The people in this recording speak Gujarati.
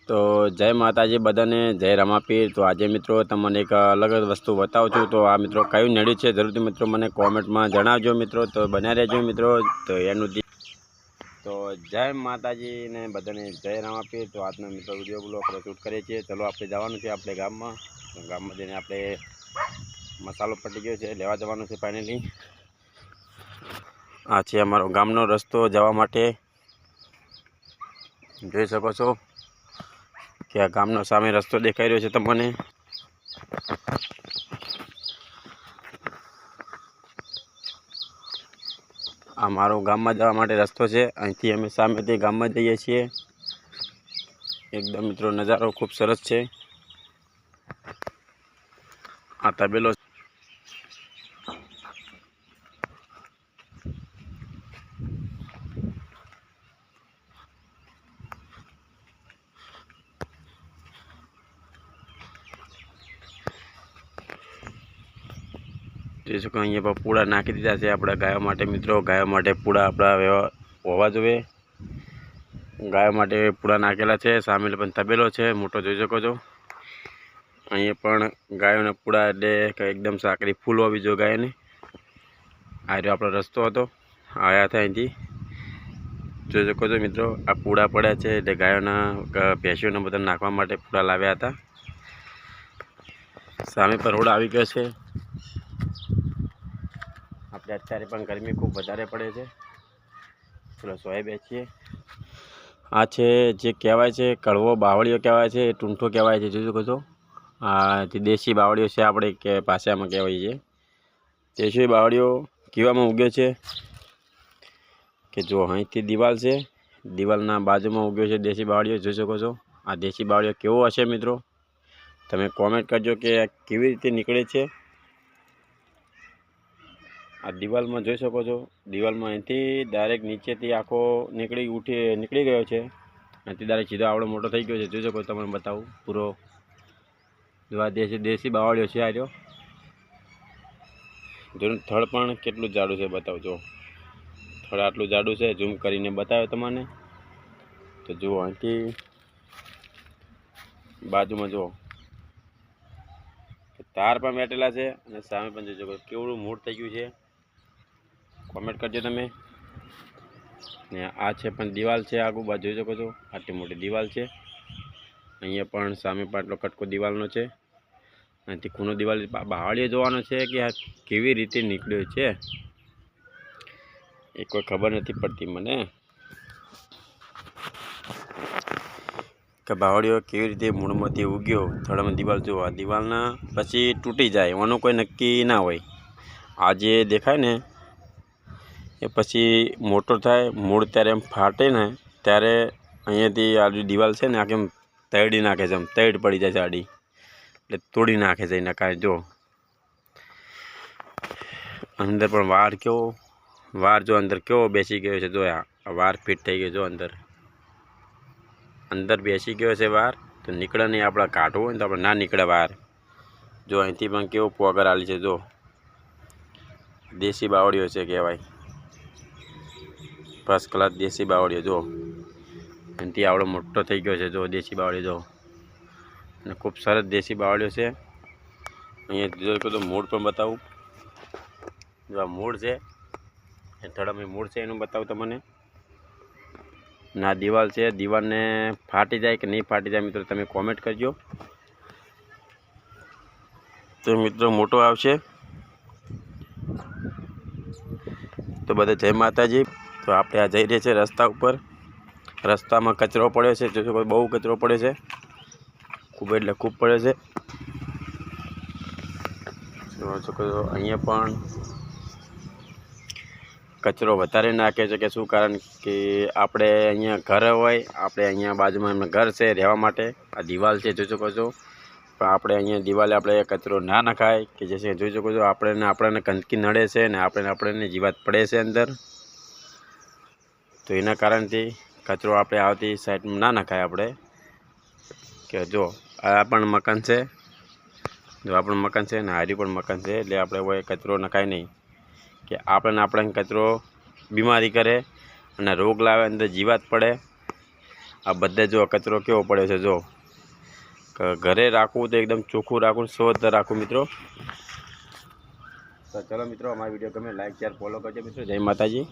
તો જય માતાજી બધાને, જય રમાપીર। તો આજે મિત્રો તમને એક અલગ જ વસ્તુ બતાવું છું। તો આ મિત્રો કયું નડ્યું છે જરૂરથી મિત્રો મને કોમેન્ટમાં જણાવજો મિત્રો। તો બન્યા રહેજો મિત્રો। તો એનું તો જય માતાજી ને બધાને જય રમાપીર। તો આજનો મિત્રો વિડીયો બ્લોગ આપણે શૂટ કરીએ છીએ। ચલો આપણે જવાનું છે આપણે ગામમાં। તો ગામમાં જઈને આપણે મસાલો પટી ગયો છે, લેવા જવાનું છે ફાઇનલી। આ છે અમારો ગામનો રસ્તો જવા માટે। જોઈ શકો છો કે આ ગામનો સામે રસ્તો દેખાઈ રહ્યો છે તમને। આ મારો ગામમાં જવા માટે રસ્તો છે। અહીંથી અમે સામેથી ગામમાં જઈએ છીએ। એકદમ મિત્રો નજારો ખૂબ સરસ છે। આ તબેલો જોઈ શકો અહીંયા પર પૂળા નાખી દીધા છે આપણા ગાયો માટે મિત્રો। ગાયો માટે પૂળા આપણા હોવા જોઈએ। ગાયો માટે પૂળા નાખેલા છે। સામે પણ તબેલો છે મોટો, જોઈ શકો છો। અહીંયા પણ ગાયોના પૂળા એટલે એકદમ સાંકડી ફૂલ હોવી જોઈએ ગાયને। આ રહ્યો આપણો રસ્તો હતો, આવ્યા હતા અહીંથી, જોઈ શકો છો મિત્રો। આ પૂળા પડ્યા છે એટલે ગાયોના ભેંસોને બધા નાખવા માટે પૂળા લાવ્યા હતા। સામે પર રોડ આવી ગયો છે। આપણે અત્યારે પણ ગરમી ખૂબ વધારે પડે છે। ચલો સોય બેસીએ। આ છે જે કહેવાય છે કડવો બાવળીઓ કહેવાય છે, ટૂંઠો કહેવાય છે, જોઈ શકો છો। આ જે દેશી બાવળીઓ છે આપણે કે ભાષામાં કહેવાય છે। દેશી બાવળીઓ કીવામાં ઉગ્યો છે કે જો અહીંથી દિવાલ છે, દિવાલના બાજુમાં ઉગ્યો છે દેશી બાવળીઓ, જોઈ શકો છો। આ દેશી બાવળીઓ કેવો હશે મિત્રો તમે કોમેન્ટ કરજો કે કેવી રીતે નીકળે છે। આ દિવાલમાં જોઈ શકો છો, દિવાલમાં અહીંથી ડાયરેક્ટ નીચેથી આખો નીકળી ગયો છે। અહીંથી ડાયરેક્ટ સીધો આવડો મોટો થઈ ગયો છે, જોઈ શકો તમને બતાવું પૂરો। જો આ દેશી બાવળીઓ છે, આ રહ્યો જોનું થડ પણ કેટલું જાડું છે બતાવજો। થડ આટલું જાડું છે, ઝૂમ કરીને બતાવ્યો તમને। તો જુઓ અહીંથી બાજુમાં જુઓ તાર પણ બેઠેલા છે અને સામે પણ જોઈ શકો કેવડું મૂળ થઈ ગયું છે, કોમેન્ટ કરજો તમે। ને આ છે પણ દિવાલ છે, આગુ બાજુ જોઈ શકો છો આટલી મોટી દિવાલ છે। અહીંયા પણ સામે પણ આટલો કટકો દિવાલનો છે। અહીંથી ખૂણો દિવાલ બાવળીઓ જોવાનો છે કે આ કેવી રીતે નીકળ્યો છે એ કોઈ ખબર નથી પડતી મને કે બાવળીઓ કેવી રીતે મૂળમાંથી ઉગ્યો। થડામાં દિવાલ જુઓ, આ દિવાલના પછી તૂટી જાય એનું કોઈ નક્કી ના હોય। આ જે દેખાય ને એ પછી મોટો થાય, મૂળ ત્યારે એમ ફાટે ને ત્યારે અહીંયાથી આ દિવાલ છે ને આખી તળી નાખે છે, એમ તળ પડી જાય છે આડી, એટલે તોડી નાખે છે એના કારણે। જો અંદર પણ વાર જો અંદર કેવો બેસી ગયો છે, જો આ વાર ફિટ થઈ ગયો, જો અંદર બેસી ગયો છે વાર, તો નીકળે નહીં। આપણે કાઢવું હોય ને તો આપણે ના નીકળે વાર। જો અહીંથી પણ કેવું પોગર આલી છે, જો દેશી બાવળીઓ છે કહેવાય, ફર્સ્ટ ક્લાસ દેશી બાવળીઓ। જો અહીંથી આવડો મોટો થઈ ગયો છે, જો દેશી બાવળીઓ જો, અને ખૂબ સરસ દેશી બાવળીઓ છે। અહીંયા જો તો મૂળ પણ બતાવું, જો આ મૂળ છે, એ થડામાં મૂળ છે એનું બતાવું તમને। ના દિવાલ છે, દિવાલને ફાટી જાય કે નહીં ફાટી જાય મિત્રો તમે કોમેન્ટ કરજો। તો મિત્રો મોટો આવશે તો બધા જય માતાજી। તો આપણે આ જઈ રહ્યા છે રસ્તા ઉપર, રસ્તામાં કચરો પડ્યો છે, જો બહુ કચરો પડ્યો છે, ખૂબ એટલે ખૂબ પડ્યો છે। અહીંયા પણ કચરો વધારે નાખે છે કે શું કારણ કે આપણે અહીંયા ઘર હોય, આપણે અહીંયા બાજુમાં એમનું ઘર છે રહેવા માટે, આ દિવાલ છે જોઈ શકો છો। પણ આપણે અહીંયા દિવાલે આપણે કચરો ના નખાય કે જે જોઈ શકો છો આપણને ગંદકી નડે છે ને આપણને જીવાત પડે છે અંદર, તો એના કારણથી કચરો આપણે આવતી સાઈડમાં ના નખાય આપણે। કે જો આ પણ મકાન છે, જો આ પણ મકાન છે ને હારી પણ મકાન છે, એટલે આપણે કોઈ કચરો નખાય નહીં કે આપણને કચરો બીમારી કરે અને રોગ લાવે, અંદર જીવાત પડે। આ બધે જો કચરો કેવો પડ્યો છે જો ઘરે રાખવું તો એકદમ ચોખ્ખું રાખવું સ્વચ્છ રાખવું મિત્રો તો ચલો મિત્રો અમારી વિડીયો ગમે લાઈક શેર ફોલો કરજો મિત્રો જય માતાજી।